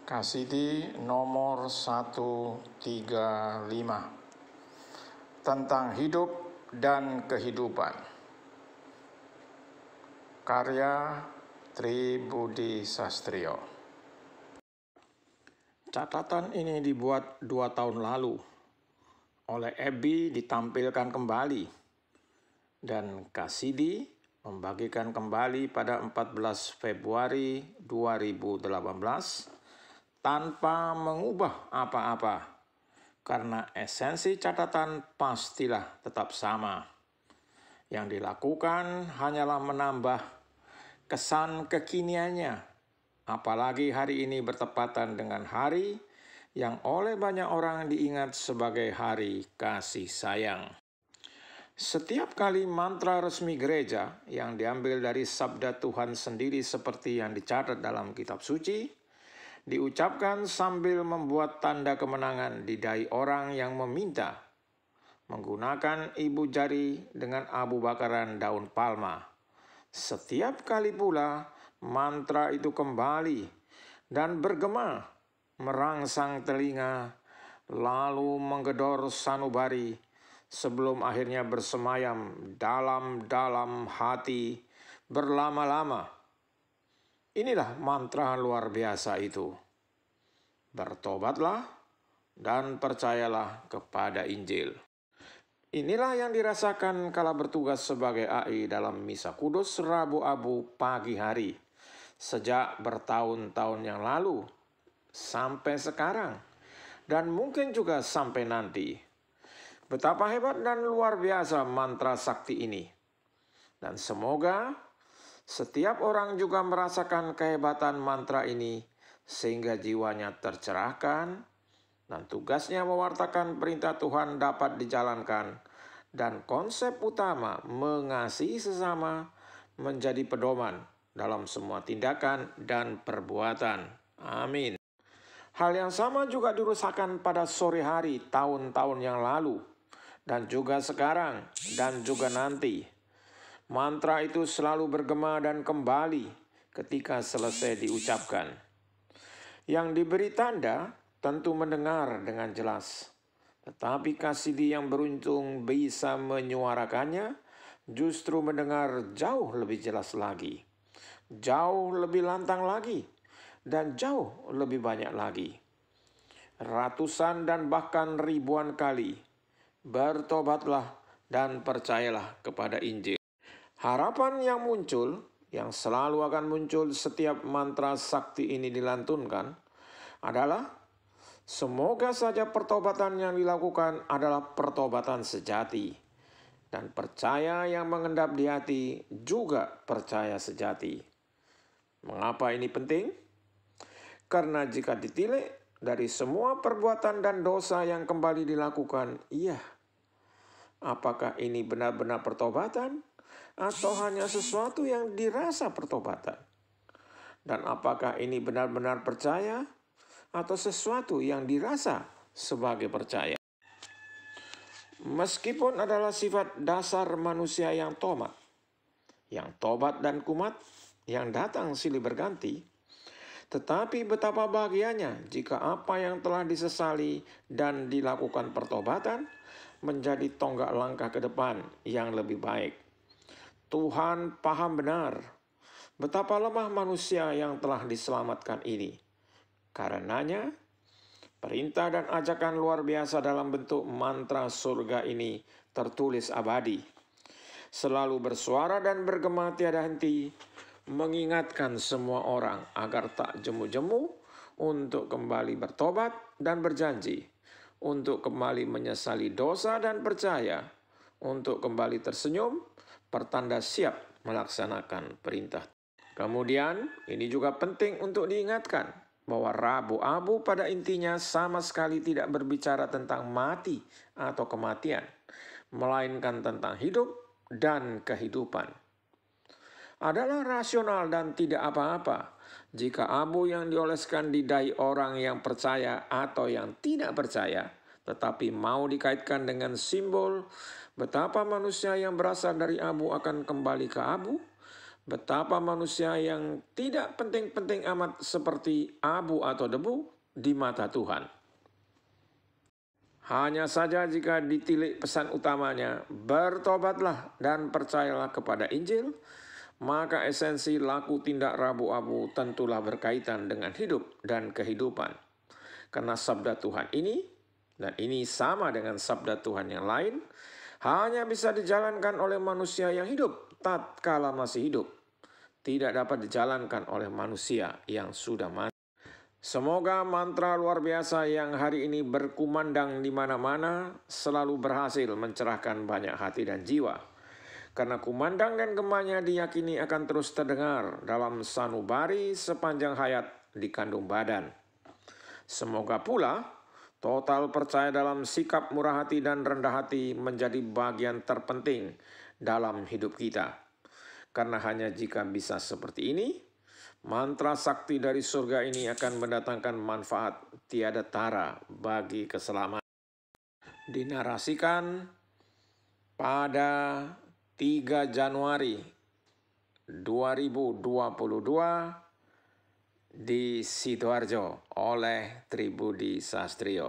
Kasidi nomor 135 tentang hidup dan kehidupan. Karya Tri Budi Sastrio. Catatan ini dibuat 2 tahun lalu. Oleh Abby ditampilkan kembali. Dan Kasidi membagikan kembali pada 14 Februari 2018 tanpa mengubah apa-apa, karena esensi catatan pastilah tetap sama. Yang dilakukan hanyalah menambah kesan kekiniannya, apalagi hari ini bertepatan dengan hari yang oleh banyak orang diingat sebagai hari kasih sayang. Setiap kali mantra resmi gereja yang diambil dari sabda Tuhan sendiri seperti yang dicatat dalam kitab suci, diucapkan sambil membuat tanda kemenangan di dahi orang yang meminta, menggunakan ibu jari dengan abu bakaran daun palma. Setiap kali pula mantra itu kembali dan bergema, merangsang telinga, lalu menggedor sanubari, sebelum akhirnya bersemayam dalam-dalam hati berlama-lama. Inilah mantra luar biasa itu. Bertobatlah dan percayalah kepada Injil. Inilah yang dirasakan kala bertugas sebagai AI dalam Misa Kudus Rabu Abu pagi hari. Sejak bertahun-tahun yang lalu sampai sekarang. Dan mungkin juga sampai nanti. Betapa hebat dan luar biasa mantra sakti ini. Dan semoga setiap orang juga merasakan kehebatan mantra ini sehingga jiwanya tercerahkan dan tugasnya mewartakan perintah Tuhan dapat dijalankan dan konsep utama mengasihi sesama menjadi pedoman dalam semua tindakan dan perbuatan. Amin. Hal yang sama juga dirasakan pada sore hari tahun-tahun yang lalu dan juga sekarang dan juga nanti. Mantra itu selalu bergema dan kembali ketika selesai diucapkan. Yang diberi tanda tentu mendengar dengan jelas. Tetapi Kasidi yang beruntung bisa menyuarakannya justru mendengar jauh lebih jelas lagi. Jauh lebih lantang lagi. Dan jauh lebih banyak lagi. Ratusan dan bahkan ribuan kali. Bertobatlah dan percayalah kepada Injil. Harapan yang muncul, yang selalu akan muncul setiap mantra sakti ini dilantunkan, adalah semoga saja pertobatan yang dilakukan adalah pertobatan sejati. Dan percaya yang mengendap di hati juga percaya sejati. Mengapa ini penting? Karena jika ditilik dari semua perbuatan dan dosa yang kembali dilakukan, apakah ini benar-benar pertobatan? Atau hanya sesuatu yang dirasa pertobatan? Dan apakah ini benar-benar percaya? Atau sesuatu yang dirasa sebagai percaya? Meskipun adalah sifat dasar manusia yang tobat dan kumat, yang datang silih berganti, tetapi betapa bahagianya jika apa yang telah disesali dan dilakukan pertobatan menjadi tonggak langkah ke depan yang lebih baik. Tuhan paham benar betapa lemah manusia yang telah diselamatkan ini. Karenanya, perintah dan ajakan luar biasa dalam bentuk mantra surga ini tertulis abadi. Selalu bersuara dan bergema tiada henti, mengingatkan semua orang agar tak jemu-jemu untuk kembali bertobat dan berjanji, untuk kembali menyesali dosa dan percaya, untuk kembali tersenyum, pertanda siap melaksanakan perintah. Kemudian, ini juga penting untuk diingatkan bahwa Rabu Abu pada intinya sama sekali tidak berbicara tentang mati atau kematian, melainkan tentang hidup dan kehidupan. Adalah rasional dan tidak apa-apa jika abu yang dioleskan di dahi orang yang percaya atau yang tidak percaya, tetapi mau dikaitkan dengan simbol betapa manusia yang berasal dari abu akan kembali ke abu, Betapa manusia yang tidak penting-penting amat seperti abu atau debu di mata Tuhan. Hanya saja jika ditilik pesan utamanya, bertobatlah dan percayalah kepada Injil, maka esensi laku tindak Rabu-Abu tentulah berkaitan dengan hidup dan kehidupan. Karena sabda Tuhan ini, dan ini sama dengan sabda Tuhan yang lain, hanya bisa dijalankan oleh manusia yang hidup tatkala masih hidup. Tidak dapat dijalankan oleh manusia yang sudah mati. Semoga mantra luar biasa yang hari ini berkumandang di mana-mana selalu berhasil mencerahkan banyak hati dan jiwa. Karena kumandang dan gemanya diyakini akan terus terdengar dalam sanubari sepanjang hayat di kandung badan. Semoga pula total percaya dalam sikap murah hati dan rendah hati menjadi bagian terpenting dalam hidup kita. Karena hanya jika bisa seperti ini, mantra sakti dari surga ini akan mendatangkan manfaat tiada tara bagi keselamatan. Dinarasikan pada 3 Januari 2022 di Sidoarjo oleh Tribudi Sastrio.